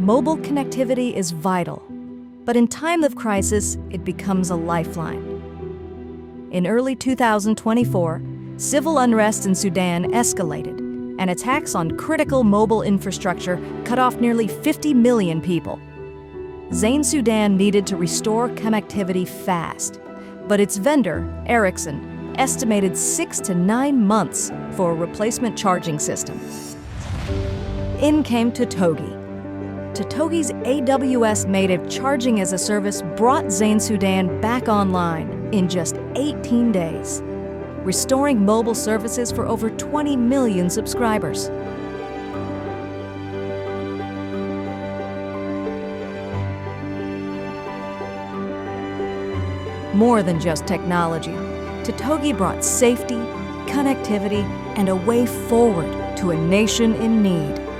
Mobile connectivity is vital, but in time of crisis, it becomes a lifeline. In early 2024, civil unrest in Sudan escalated, and attacks on critical mobile infrastructure cut off nearly 50 million people. Zain Sudan needed to restore connectivity fast, but its vendor, Ericsson, estimated 6 to 9 months for a replacement charging system. In came Totogi. Totogi's AWS-native ChargingAsAService brought Zain Sudan back online in just 18 days, restoring mobile services for over 20 million subscribers. More than just technology, Totogi brought safety, connectivity, and a way forward to a nation in need.